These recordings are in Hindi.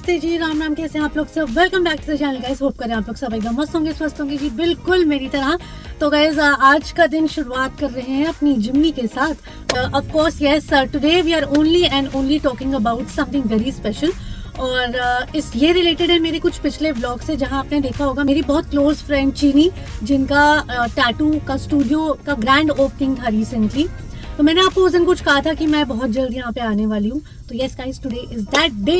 नमस्ते जी, राम राम। कैसे हैं आप लोग सब? Welcome back to the channel guys. Hope करें आप लोग सब एकदम मस्त होंगे, स्वस्थ होंगे जी, बिल्कुल मेरी तरह। तो गाइस आज का दिन शुरुआत कर रहे हैं अपनी जिम्मी के साथ। Of course yes, today we are only and only talking about something very special. और इस ये रिलेटेड है मेरे कुछ पिछले व्लॉग से, जहां आपने देखा होगा मेरी बहुत क्लोज फ्रेंड चीनी, जिनका टैटू का स्टूडियो का ग्रैंड ओपनिंग था रिसेंटली। तो मैंने आपको उस दिन कुछ कहा था कि मैं बहुत जल्द यहाँ पे आने वाली हूँ। तो yes guys, today is that day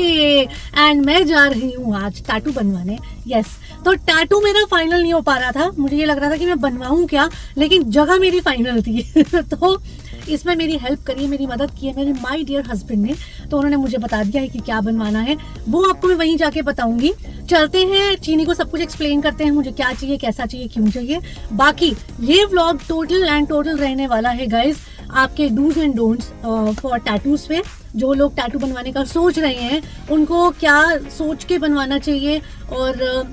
and मैं जा रही हूँ आज टैटू बनवाने। यस, तो टैटू मेरा फाइनल नहीं हो पा रहा था। मुझे ये लग रहा था कि मैं बनवाऊँ क्या, लेकिन जगह मेरी फाइनल थी। तो इसमें मेरी हेल्प करी है, मेरी मदद की है मेरे माय डियर हस्बैंड ने। तो उन्होंने मुझे बता दिया है कि क्या बनवाना है, वो आपको मैं वहीं जाके बताऊंगी। चलते हैं, चीनी को सब कुछ एक्सप्लेन करते हैं, मुझे क्या चाहिए, कैसा चाहिए, क्यों चाहिए। बाकी ये व्लॉग टोटल एंड टोटल रहने वाला है गाइज आपके dos and don'ts for tattoos पे। जो लोग टैटू बनवाने का सोच रहे हैं उनको क्या सोच के बनवाना चाहिए, और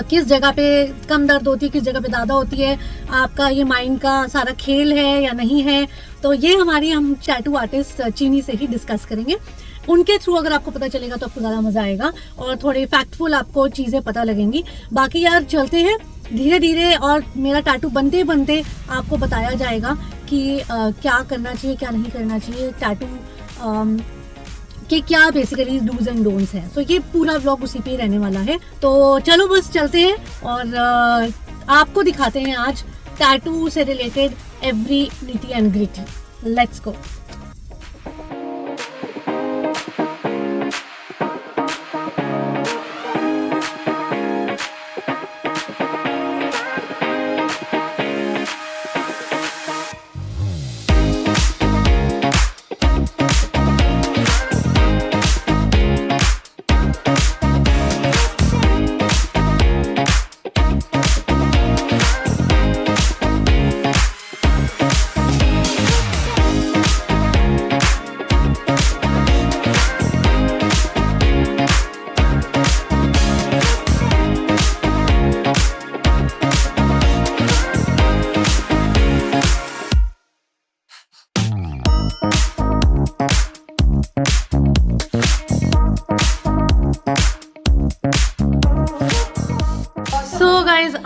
किस जगह पे कम दर्द होती है, किस जगह पे ज़्यादा होती है, आपका ये माइंड का सारा खेल है या नहीं है। तो ये हम टैटू आर्टिस्ट चीनी से ही डिस्कस करेंगे। उनके थ्रू अगर आपको पता चलेगा तो आपको ज़्यादा मज़ा आएगा और थोड़े फैक्टफुल आपको चीज़ें पता लगेंगी। बाकी यार चलते हैं धीरे धीरे, और मेरा टैटू बनते बनते आपको बताया जाएगा कि क्या करना चाहिए, क्या नहीं करना चाहिए, टैटू कि क्या बेसिकली डूज एंड डोंट्स हैं। तो ये पूरा व्लॉग उसी पे ही रहने वाला है। तो चलो बस चलते हैं और आपको दिखाते हैं आज टैटू से related every nitty and gritty. Let's go.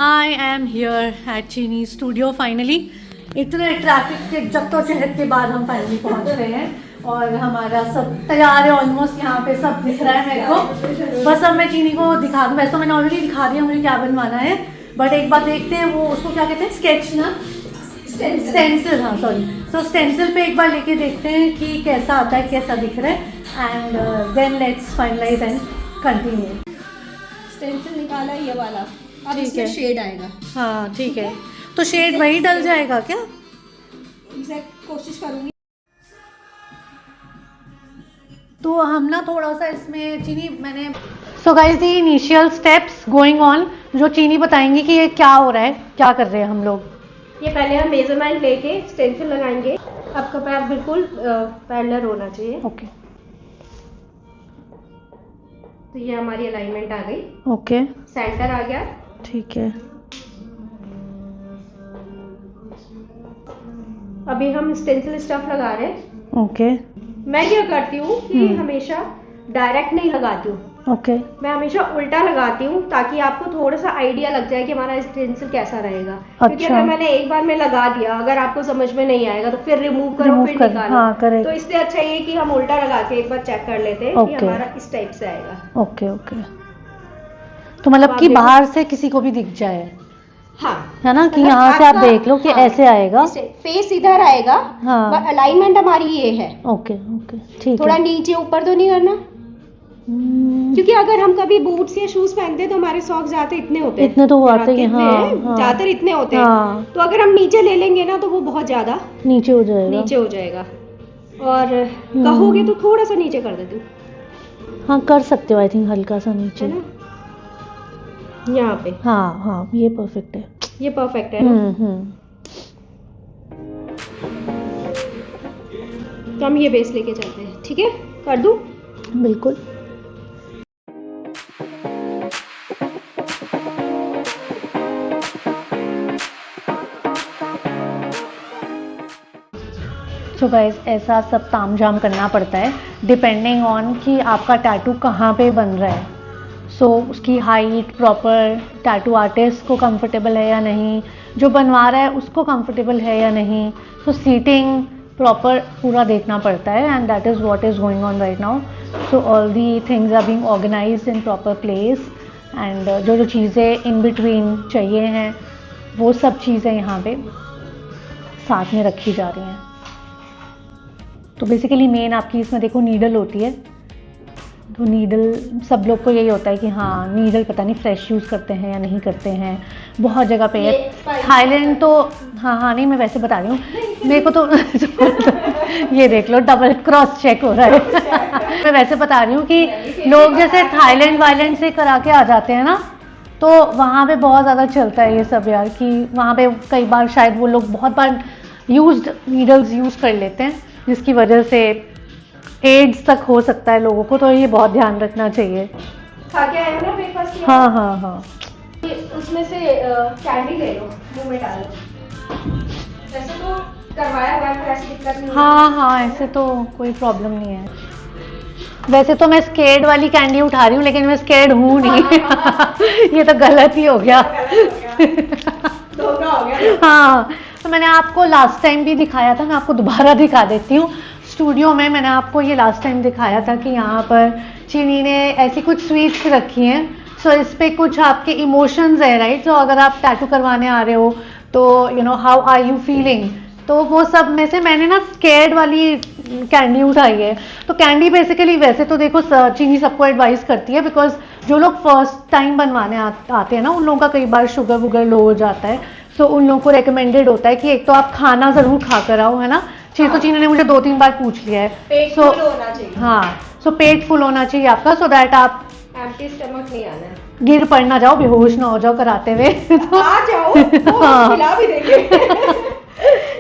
I am here eight चीनी स्टूडियो फाइनली। इतने ट्रैफिक के जद्दोजहद के बाद हम फाइनली पहुंच रहे हैं और हमारा सब तैयार है ऑलमोस्ट। यहाँ पे सब दिख रहा है मेरे को। बस अब मैं चीनी को दिखा दूँ। वैसे तो मैंने ऑलरेडी दिखा दिया मुझे क्या बनवाना है, बट एक बार देखते हैं वो उसको क्या कहते हैं, स्केच ना, स्टेंसिल। हाँ सॉरी, तो स्टेंसिल पे एक बार लेके देखते हैं कि कैसा आता है, कैसा दिख रहा है, and then let's finalise and continue. Stencil निकाला ये वाला, अब इसमें शेड आएगा। हाँ ठीक है, तो शेड वही डल जाएगा क्या? एग्जैक्ट कोशिश करूंगी। तो हम ना थोड़ा सा इसमें चीनी मैंने so guys the initial steps going on, जो चीनी बताएंगी कि ये क्या हो रहा है, क्या कर रहे हैं हम लोग। ये पहले हम मेजरमेंट लेके स्टेंसिल लगाएंगे। आपका पैर बिल्कुल पैरेलल होना चाहिए। ओके, तो ये हमारी अलाइनमेंट आ गई। ओके, सेंटर आ गया। ठीक है। अभी हम स्टेंसिल स्टफ लगा रहे हैं। ओके, मैं क्या करती हूँ कि हमेशा डायरेक्ट नहीं लगाती हूँ, ओके, मैं हमेशा उल्टा लगाती हूँ, ताकि आपको थोड़ा सा आइडिया लग जाए कि हमारा स्टेंसिल कैसा रहेगा। क्योंकि अगर मैंने एक बार में लगा दिया, अगर आपको समझ में नहीं आएगा तो फिर रिमूव करो, फिर निकालो। हाँ, करेक्ट। तो इससे अच्छा ये कि हम उल्टा लगा के एक बार चेक कर लेते हैं कि हमारा इस टाइप से आएगा। ओके ओके, तो मतलब कि बाहर से किसी को भी दिख जाए, हाँ, है ना, कि यहाँ से आप देख लो कि ऐसे आएगा, फेस इधर आएगा। हाँ, पर अलाइनमेंट हमारी ये है। ओके ओके, ठीक है। थोड़ा नीचे ऊपर तो नहीं करना, क्योंकि अगर हम कभी बूट्स या शूज पहनते हैं तो हमारे सॉक्स ज्यादातर इतने होते हैं, इतने तो आते हैं, हाँ, ज्यादातर इतने होते हैं। हाँ, तो अगर हम नीचे ले लेंगे ना तो वो बहुत ज्यादा नीचे हो जाएगा, नीचे हो जाएगा। और कहोगे तो थोड़ा सा नीचे कर देती हूँ। हाँ कर सकते हो, आई थिंक हल्का सा नीचे, है ना, यहाँ पे। हाँ हाँ, ये परफेक्ट है, ये परफेक्ट है ना। तो हम ये बेस लेके चलते हैं, ठीक है, कर दूं? बिल्कुल। तो गाइस ऐसा सब तामझाम करना पड़ता है डिपेंडिंग ऑन कि आपका टैटू कहाँ पे बन रहा है। सो उसकी हाइट प्रॉपर टैटू आर्टिस्ट को कंफर्टेबल है या नहीं, जो बनवा रहा है उसको कंफर्टेबल है या नहीं। सो सीटिंग प्रॉपर पूरा देखना पड़ता है and that is what is going on right now. So all the things are being organised in proper place and जो जो चीज़ें इन बिटवीन चाहिए हैं वो सब चीज़ें यहाँ पे साथ में रखी जा रही हैं। तो बेसिकली मेन आपकी इसमें देखो नीडल होती है, तो नीडल सब लोग को यही होता है कि हाँ नीडल पता नहीं फ्रेश यूज़ करते हैं या नहीं करते हैं, बहुत जगह पे है। थाईलैंड तो हाँ नहीं मैं वैसे बता रही हूँ, मेरे को तो ये देख लो डबल क्रॉस चेक हो रहा है मैं वैसे बता रही हूँ कि लोग जैसे थाईलैंड वाईलैंड से करा के आ जाते हैं ना, तो वहाँ पे बहुत ज़्यादा चलता है ये सब यार, कि वहाँ पे कई बार शायद वो लोग बहुत बार यूज्ड नीडल्स यूज़ कर लेते हैं जिसकी वजह से एड्स तक हो सकता है लोगों को, तो ये बहुत ध्यान रखना चाहिए। खा के आए हो ना ब्रेकफास्ट किया? हाँ उसमें से कैंडी ले लो, मुंह में डालो। वैसे तो करवाया हुआ है, ऐसी दिक्कत नहीं है। हाँ ऐसे तो कोई प्रॉब्लम नहीं है। वैसे तो मैं स्केर्ड वाली कैंडी उठा रही हूँ लेकिन मैं स्केर्ड हूँ नहीं ये तो गलत ही हो गया धोखा हो गया। हाँ तो मैंने आपको लास्ट टाइम भी दिखाया था, मैं आपको दोबारा दिखा देती हूँ। स्टूडियो में मैंने आपको ये लास्ट टाइम दिखाया था कि यहाँ पर चीनी ने ऐसी कुछ स्वीट्स रखी हैं। सो इस पे कुछ आपके इमोशंस है राइट। तो अगर आप टैटू करवाने आ रहे हो तो you know how are you feeling, तो वो सब में से मैंने ना स्केर्ड वाली कैंडी उठाई है। तो कैंडी बेसिकली वैसे तो देखो चीनी सबको एडवाइस करती है, बिकॉज जो लोग फर्स्ट टाइम बनवाने आते हैं ना उन लोगों का कई बार शुगर वुगर लो हो जाता है। सो उन लोगों को रिकमेंडेड होता है कि एक तो आप खाना ज़रूर खा कर आओ, है ना। तो चीनी ने मुझे 2-3 बार पूछ लिया है। पेट फुल होना चाहिए। हाँ सो पेट फुल होना चाहिए आपका, सो दैट आप एम्प्टी स्टमक नहीं आना है, गिर पड़ ना जाओ, बेहोश ना हो जाओ कराते हुए तो आ जाओ तो हाँ। खिला भी देंगे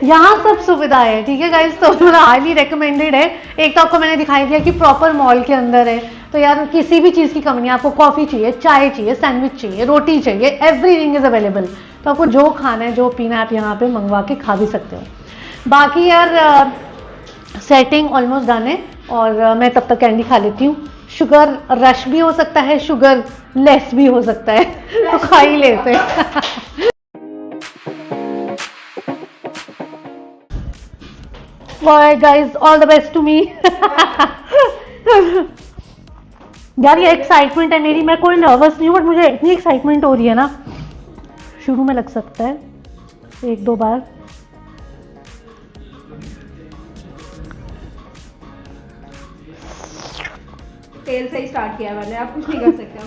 यहाँ सब सुविधा है, ठीक है गाइस। तो हाईली रिकमेंडेड है। एक तो आपको मैंने दिखाई दिया कि प्रॉपर मॉल के अंदर है, तो यार किसी भी चीज़ की कमी नहीं। आपको कॉफ़ी चाहिए, चाय चाहिए, सैंडविच चाहिए, रोटी चाहिए, एवरीथिंग इज़ अवेलेबल। तो आपको जो खाना है जो पीना है आप यहाँ पे मंगवा के खा भी सकते हो। बाकी यार सेटिंग ऑलमोस्ट डन है और मैं तब तक कैंडी खा लेती हूँ। शुगर रश भी हो सकता है, शुगर लेस भी हो सकता है तो खा ही लेते हैं Bye guys, all the best to me यार ये एक्साइटमेंट है मेरी, मैं कोई नर्वस नहीं हूँ बट मुझे इतनी एक्साइटमेंट हो रही है ना, शुरू में लग सकता है 1-2 बार। तेल से ही स्टार्ट किया मैंने, आप कुछ नहीं कर सकते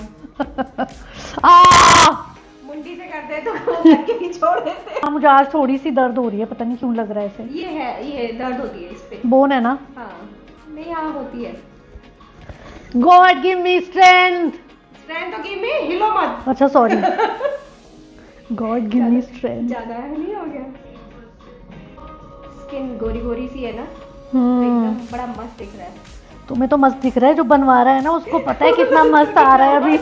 मुंडी से करते हैं तो करके ही छोड़ देते हैं। मुझे आज थोड़ी सी दर्द हो रही है, पता नहीं क्यों लग रहा है ऐसे। ये दर्द होती है इस पे, बोन है ना। हाँ नहीं यहाँ होती है। गॉड गिव मी स्ट्रेंथ तो गिव मी, हिलो मत। अच्छा sorry God give me strength. ज्यादा नहीं हो गया? स्किन गोरी गोरी सी है ना, तो एकदम बड़ा मस्त दिख रहा है। तुम्हें तो मस्त दिख रहा है, जो बनवा रहा है ना उसको पता है कितना मस्त आ रहा है अभी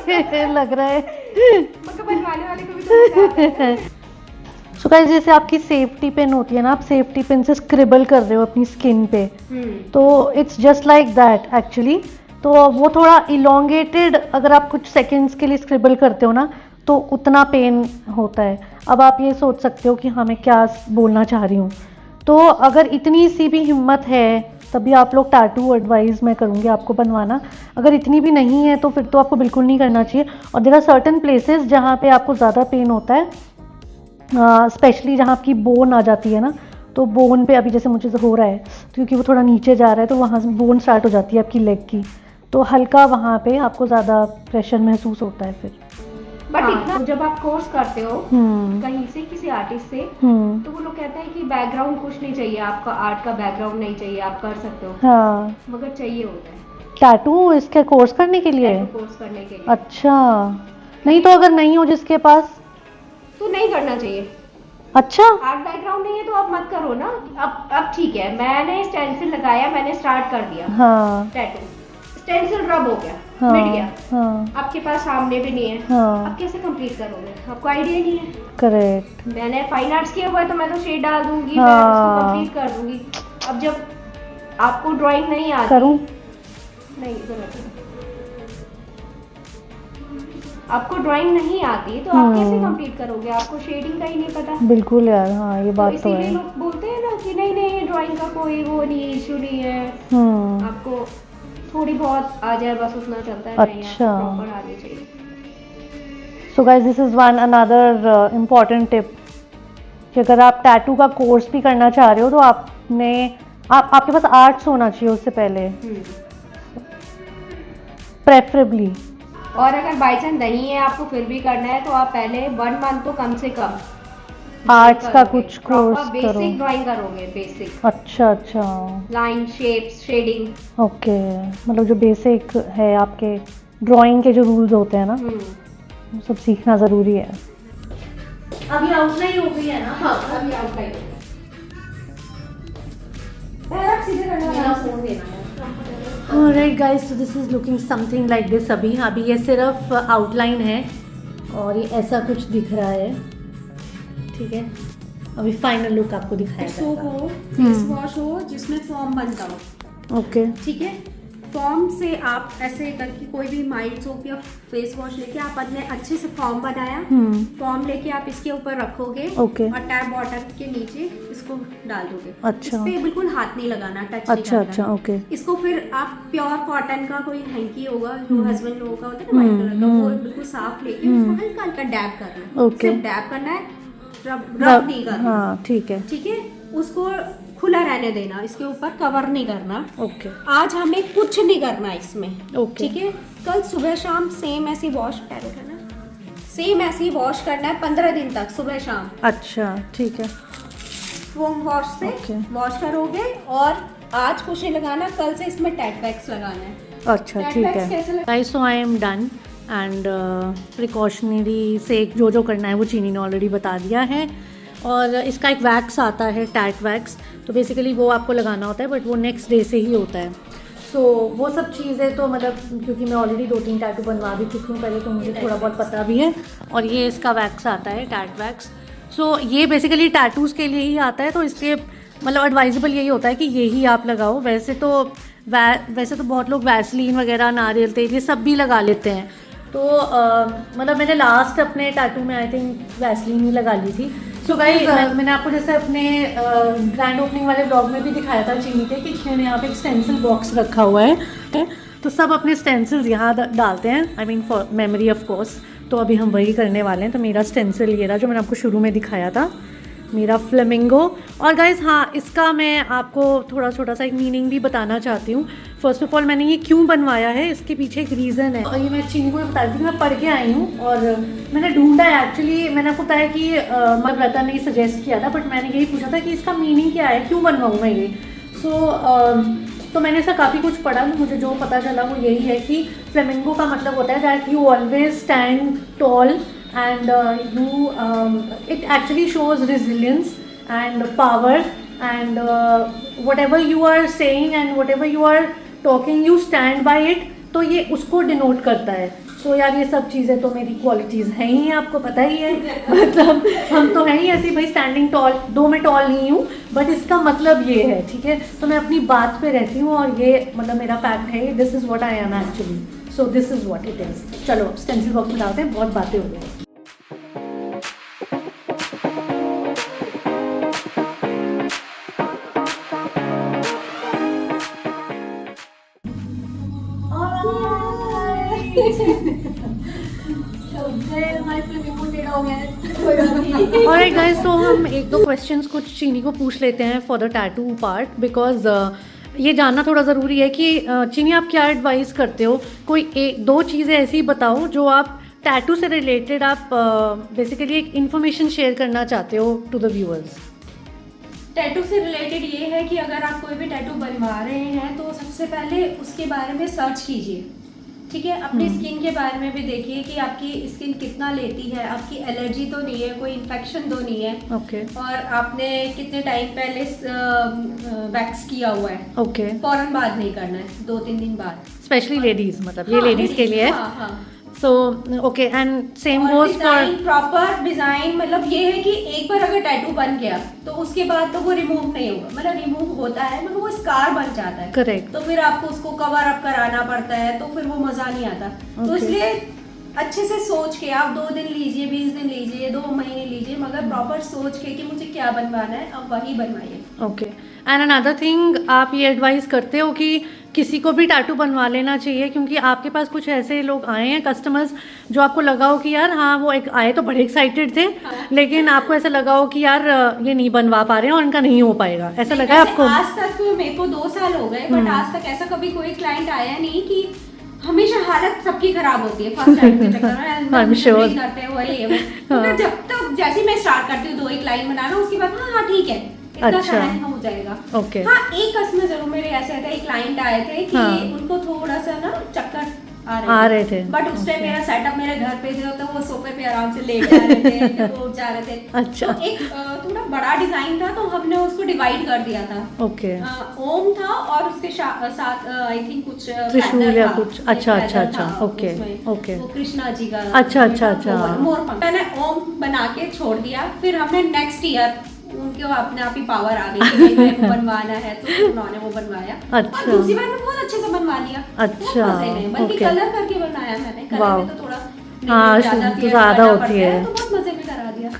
लग रहा है मगर बनवाने वाले को भी तो पता है। सो गाइस जैसे आपकी सेफ्टी पिन होती है ना, आप सेफ्टी पिन से स्क्रिबल कर रहे हो अपनी स्किन पे, तो it's just like that actually. तो वो थोड़ा इलोंगेटेड, अगर आप कुछ सेकंड्स के लिए स्क्रिबल करते हो ना तो उतना पेन होता है। अब आप ये सोच सकते हो कि हाँ मैं क्या बोलना चाह रही हूँ। तो अगर इतनी सी भी हिम्मत है तभी आप लोग टैटू एडवाइस मैं करूँगी आपको बनवाना। अगर इतनी भी नहीं है तो फिर तो आपको बिल्कुल नहीं करना चाहिए। और देयर आर सर्टेन प्लेसेस जहाँ पे आपको ज़्यादा पेन होता है, स्पेशली जहाँ आपकी बोन आ जाती है ना, तो बोन पे अभी जैसे मुझे हो रहा है क्योंकि वो थोड़ा नीचे जा रहा है तो वहाँ से बोन स्टार्ट हो जाती है आपकी लेग की, तो हल्का वहाँ पे आपको ज़्यादा प्रेशर महसूस होता है फिर। बट इतना जब आप कोर्स करते हो कहीं से किसी आर्टिस्ट से, तो वो लोग कहते हैं कि बैकग्राउंड कुछ नहीं चाहिए, आपका आर्ट का बैकग्राउंड नहीं चाहिए, आप कर सकते हो। हाँ मगर चाहिए होता है टैटू इसके कोर्स करने के लिए। कोर्स करने के लिए अच्छा, नहीं तो अगर नहीं हो जिसके पास तो नहीं करना चाहिए। अच्छा आर्ट बैकग्राउंड नहीं है तो आप मत करो ना। अब ठीक है, मैंने स्टेंसिल लगाया, मैंने स्टार्ट कर दिया टैटू, स्टेंसिल रब हो गया, मिट गया, आपके पास सामने भी नहीं है, आप कैसे कंप्लीट करोगे? आपको आइडिया नहीं है। करेक्ट। मैंने फाइन आर्ट्स किया हुआ है तो मैं तो शेड डाल दूंगी, मैं उसको कंप्लीट कर दूंगी। अब जब आपको ड्राइंग नहीं आती, करूं? नहीं आपको ड्राइंग नहीं आती तो आप कैसे कंप्लीट करोगे? आपको शेडिंग का ही नहीं पता। बिल्कुल यार, हाँ ये बात तो इसीलिए है। लोग बोलते हैं ना कि नहीं ड्राइंग का कोई वो नहीं, इशू नहीं है। आपको थोड़ी बहुत आ जाए बस, उतना चलता है। अच्छा, प्रॉपर आनी चाहिए। So guys, this is one another important tip कि अगर आप टैटू का कोर्स भी करना चाह रहे हो तो आपके पास आर्ट्स होना चाहिए उससे पहले, प्रेफरेबली। और अगर बाई चांस नहीं है आपको फिर भी करना है तो आप पहले 1 मंथ तो कम से कम आर्ट्स का कुछ कोर्स करो, बेसिक ड्राइंग करोगे। बेसिक, अच्छा, लाइन, शेप्स, शेडिंग। ओके, मतलब जो बेसिक है आपके ड्राइंग के जो रूल्स होते हैं ना, वो सब सीखना ज़रूरी है। अभी आउटलाइन हो गई है ना? हाँ, अभी आउटलाइन। सीधे करना, फोन देना है। Alright guys, so this is looking something like this। अभी ये सिर्फ आउटलाइन है और ये ऐसा कुछ दिख रहा है, ठीक है। अभी फाइनल लुक आपको दिखाया जाएगा। हो फेस वॉश हो जिसमें फॉर्म बनता हो, ओके, ठीक है। फॉर्म से आप ऐसे करके कोई भी माइल्ड सोप या फेस वॉश लेके आप अपने अच्छे से फॉर्म बनाया, फॉर्म लेके आप इसके ऊपर रखोगे, ओके, और टैप वाटर के नीचे इसको डाल दोगे। अच्छा, इस पे बिल्कुल हाथ नहीं लगाना, टच अच्छा, नहीं करना। ओके। इसको फिर आप प्योर कॉटन का कोई हैंकी होगा जो हस्बैंड लोगों का होता है ना, व्हाइट कलर का, वो बिल्कुल साफ लेके उसको हल्का हल्का डैब करना है। ओके, सिर्फ डैब करना है, रब नहीं करना। हाँ, ठीक है, ठीक है। उसको खुला रहने देना, इसके ऊपर कवर नहीं करना। ओके। आज हमें कुछ नहीं करना इसमें, ओके, ठीक है। कल सुबह शाम सेम ऐसे वॉश करना, सेम ऐसे ही वॉश करना है 15 दिन तक, सुबह शाम। अच्छा, ठीक है। फोम वॉश से वॉश करोगे, और आज कुछ नहीं लगाना, कल से इसमें टैट वैक्स लगाना है। अच्छा, ठीक है। Guys, so I am done and precautionary से जो करना है वो चीनी ने ऑलरेडी बता दिया है। और इसका एक वैक्स आता है, टैट वैक्स, तो बेसिकली वो आपको लगाना होता है, बट वो नेक्स्ट डे से ही होता है। सो वो सब चीज़ें तो मतलब क्योंकि मैं ऑलरेडी 2-3 टैटू बनवा भी चुकी हूँ पहले, तो मुझे थोड़ा बहुत पता भी है। और ये इसका वैक्स आता है, टैट वैक्स। सो ये बेसिकली टैटूज़ के लिए ही आता है, तो इसलिए मतलब एडवाइजेबल यही होता है कि यही आप लगाओ। वैसे तो बहुत लोग वैसलीन वगैरह, नारियल तेल, ये सब भी लगा लेते हैं। तो मतलब मैंने लास्ट अपने टैटू में आई थिंक वैसलीन ही लगा ली थी। सो गाइस, मैंने आपको जैसे अपने ग्रैंड ओपनिंग वाले ब्लॉग में भी दिखाया था चीनी के कि चीनी ने यहाँ पे एक स्टेंसिल बॉक्स रखा हुआ है, तो सब अपने स्टेंसिल्स यहाँ डालते हैं, I mean for memory of course. तो अभी हम वही करने वाले हैं। तो मेरा स्टेंसिल ये रहा जो मैंने आपको शुरू में दिखाया था, मेरा फ्लेमिंगो। और गाइस हाँ, इसका मैं आपको थोड़ा छोटा सा एक मीनिंग भी बताना चाहती हूँ। फर्स्ट ऑफ ऑल, मैंने ये क्यों बनवाया है, इसके पीछे एक रीज़न है, और ये मैं चीनी को बता दी थी। मैं पढ़ के आई हूँ और मैंने ढूंढा है एक्चुअली। मैंने आपको बताया कि व्रता ने सजेस्ट किया था, बट मैंने यही पूछा था कि इसका मीनिंग क्या है, क्यों बनवाऊँ मैं ये। तो मैंने ऐसा काफ़ी कुछ पढ़ा, मुझे जो पता चला वो यही है कि फ्लेमिंगो का मतलब होता है that you always stand toll and it actually shows resilience and power, and whatever you are saying and whatever you are talking, you stand by it, तो ये उसको डिनोट करता है। सो यार, ये सब चीज़ें तो मेरी क्वालिटीज़ हैं ही, आपको पता ही है। मतलब हम तो हैं ही ऐसी भाई, स्टैंडिंग टॉल, 2 में टॉल नहीं हूँ, बट इसका मतलब ये है, ठीक है। तो मैं अपनी बात पे रहती हूँ और ये मतलब मेरा फैक्ट है, this is what I am actually. So this is what it is. चलो स्टेंसिल बॉक्स में डालते हैं, बहुत बातें हो गई। Alright guys, so हम 1-2 क्वेश्चंस कुछ चीनी को पूछ लेते हैं for the tattoo part, because ये जानना थोड़ा ज़रूरी है कि चीनी आप क्या एडवाइस करते हो। कोई 1-2 चीज़ें ऐसी बताओ जो आप टैटू से रिलेटेड आप बेसिकली एक इन्फॉर्मेशन शेयर करना चाहते हो टू द व्यूअर्स। टैटू से रिलेटेड ये है कि अगर आप कोई भी टैटू बनवा रहे हैं तो सबसे पहले उसके बारे में सर्च कीजिए, ठीक है। अपनी स्किन के बारे में भी देखिए कि आपकी स्किन कितना लेती है, आपकी एलर्जी तो नहीं है, कोई इन्फेक्शन तो नहीं है, ओके। और आपने कितने टाइम पहले वैक्स किया हुआ है, ओके। फौरन बाद नहीं करना है, 2-3 दिन बाद, स्पेशली लेडीज, मतलब ये लेडीज के लिए। हाँ। So okay, and same goes for proper design. मतलब ये है कि एक बार अगर टैटू बन गया तो उसके बाद तो वो रिमूव नहीं होगा, मतलब रिमूव होता है मगर वो स्कार बन जाता है। करेक्ट। तो फिर आपको उसको कवर अप कराना पड़ता है, तो फिर वो मजा नहीं आता। तो इसलिए अच्छे से सोच के आप 2 दिन लीजिए, 20 दिन लीजिए, 2 महीने लीजिए, मगर प्रॉपर सोच के कि मुझे क्या बनवाना है अब वही बनवाइए। ओके, एंड अनदर थिंग, आप ये एडवाइस करते हो कि किसी को भी टैटू बनवा लेना चाहिए, क्योंकि आपके पास कुछ ऐसे लोग आए हैं कस्टमर्स जो आपको लगा हो कि यार हाँ वो एक आए तो बड़े एक्साइटेड थे, लेकिन आपको ऐसा लगा हो कि यार ये नहीं बनवा पा रहे हैं और इनका नहीं हो पाएगा, ऐसा लगा है आपको? आज तक मेरे को 2 साल हो गए, बट आज तक ऐसा कभी कोई क्लाइंट आया नहीं कि हमेशा हालत सबकी खराब होती है फर्स्ट टाइम के चक्कर में। करते हुए ये तो जब तक जैसे मैं स्टार्ट करती हूँ 2 एक लाइन बनाना, उसके बाद हाँ ठीक है, इतना सहन हो जाएगा। ओके। हाँ, एक कस्टमर जरूर मेरे ऐसे थे, एक क्लाइंट आए थे कि उनको थोड़ा सा ना चक्कर आ रहे थे, बट उस टाइम मेरा सेटअप मेरे घर पे जो तो वो सोफे पे आराम से लेट जा रहे थे, वो उठ जा रहे थे। अच्छा। तो एक थोड़ा बड़ा डिजाइन था, तो हमने उसको डिवाइड कर दिया था। ओके। ओम था और उसके साथ आई थिंक कुछ त्रिशूल या कुछ। अच्छा अच्छा अच्छा। Okay okay. वो कृष्णा जी का। अच्छा अच्छा अच्छा। मोरपंख मैंने ओम बना के छोड़ दिया। फिर हमने नेक्स्ट ईयर उनके अपने आप ही पावर आ गई कि मेरे को बनवाना है, तो उन्होंने वो बनवाया। अच्छा। और दूसरी बार में बहुत अच्छे से बनवा लिया। अच्छा। बल्कि कलर करके बनाया मैंने, कलर में तो थोड़ा हाँ ज्यादा होती है, तो बहुत मजे में करा दिया।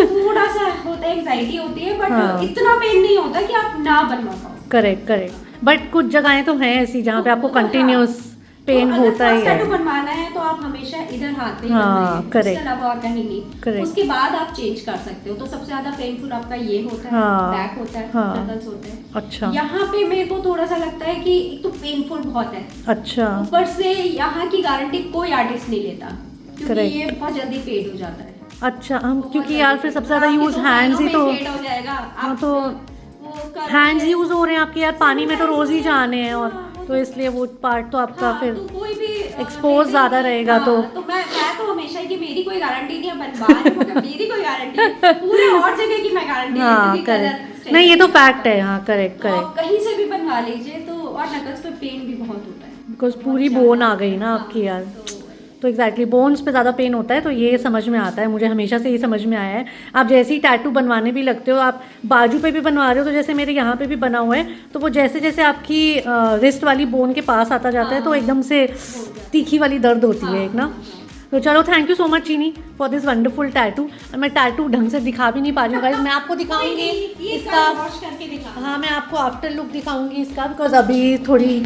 थोड़ा सा होता है, एंजाइटी होती है, बट इतना पेन नहीं होता कि आप ना बनवा पाओ। करेक्ट करेक्ट, बट कुछ जगहें तो हैं ऐसी जहाँ पे आपको कंटिन्यूस पेन होता ही है। बनवाना है तो आप हमेशा इधर हाथ में करेक्ट, उसके अलावा और कहीं नहीं। उसके बाद आप चेंज कर सकते हो। तो सबसे ज्यादा पेनफुल आपका ये होता है, बैक होता है, नकल्स होते हैं। अच्छा। यहाँ पे मेरे को थोड़ा सा लगता है कि एक तो पेनफुल बहुत है। अच्छा। ऊपर से यहाँ की गारंटी कोई आर्टिस्ट नहीं लेता, क्योंकि ये बहुत जल्दी फेड हो जाता है। अच्छा, हम क्योंकि यार फिर सबसे ज्यादा यूज हैंड्स ही तो फेड हो जाएगा। हाँ, तो हैंड्स यूज हो रहे हैं आपके यार, पानी में तो रोज ही जाने हैं, और तो इसलिए वो पार्ट तो आपका फिर कोई भी एक्सपोज ज्यादा रहेगा। तो मैं तो हमेशा कि मेरी कोई गारंटी नहीं है, बनवा मेरी कोई गारंटी पूरे और जगह की मैं गारंटी हाँ करेक्ट, नहीं ये तो फैक्ट है। हाँ करेक्ट करेक्ट, कहीं से भी बनवा लीजिए। तो और नकल्स पे पेन भी बहुत होता है, बिकॉज पूरी बोन आ गई ना आपकी यार। तो एग्जैक्टली बोन्स पे ज़्यादा पेन होता है, तो ये समझ में आता है, मुझे हमेशा से ये समझ में आया है। आप जैसे ही टैटू बनवाने भी लगते हो, आप बाजू पे भी बनवा रहे हो, तो जैसे मेरे यहाँ पे भी बना हुआ है, तो वो जैसे जैसे आपकी रिस्ट वाली बोन के पास आता जाता है, तो एकदम से तीखी वाली दर्द होती है एक ना। तो चलो, थैंक यू सो मच चीनी फॉर दिस वंडरफुल टैटू। मैं टैटू ढंग से दिखा भी नहीं पा रही हूँ गाइस, मैं आपको दिखाऊंगी इसका। हाँ, मैं आपको आफ्टर लुक दिखाऊंगी इसका, बिकॉज अभी थोड़ी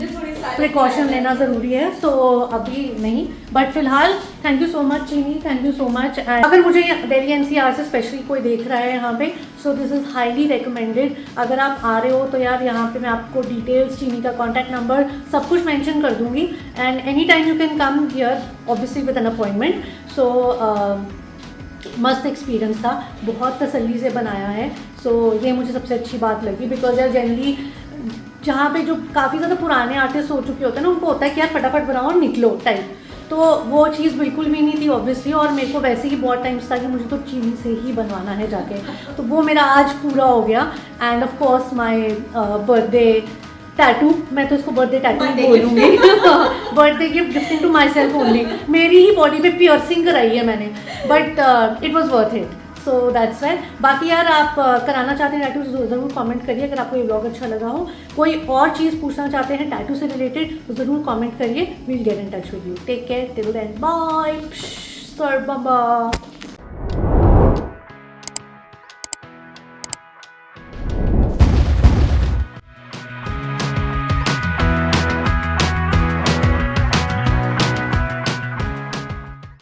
प्रिकॉशन लेना ज़रूरी है, सो अभी नहीं, बट फिलहाल थैंक यू सो मच चीनी, थैंक यू सो मच। अगर मुझे दिल्ली एनसीआर से स्पेशली कोई देख रहा है यहाँ पे, so this is highly recommended. अगर आप आ रहे हो तो यार यहाँ पे मैं आपको डिटेल्स, चीनी का कॉन्टैक्ट नंबर सब कुछ मेंशन कर दूँगी, and any time you can come here, obviously with an appointment. So मस्त एक्सपीरियंस था, बहुत तसल्ली से बनाया है। सो ये मुझे सबसे अच्छी बात लगी, बिकॉज यार जनरली जहाँ पे जो काफ़ी ज़्यादा पुराने आर्टिस्ट हो चुके होते हैं ना, उनको होता है कि यार फटाफट बनाओ और निकलो टाइप, तो वो चीज़ बिल्कुल भी नहीं थी ऑब्वियसली। और मेरे को वैसे ही बहुत टाइम्स था कि मुझे तो चीनी से ही बनवाना है जाके, तो वो मेरा आज पूरा हो गया। And of course my birthday tattoo, मैं तो इसको बर्थडे टैटू ही बोलूँगी, birthday gift gifting to myself only. मेरी ही बॉडी पे पियर्सिंग कराई है मैंने, but it was worth it, so that's why. बाकी यार आप कराना चाहते हैं टैटू, ज़रूर कमेंट करिए। अगर आपको ये व्लॉग अच्छा लगा हो, कोई और चीज़ पूछना चाहते हैं टैटू से रिलेटेड, तो ज़रूर कमेंट करिए। We'll get in touch with you. Take care, till then, bye, sir Baba.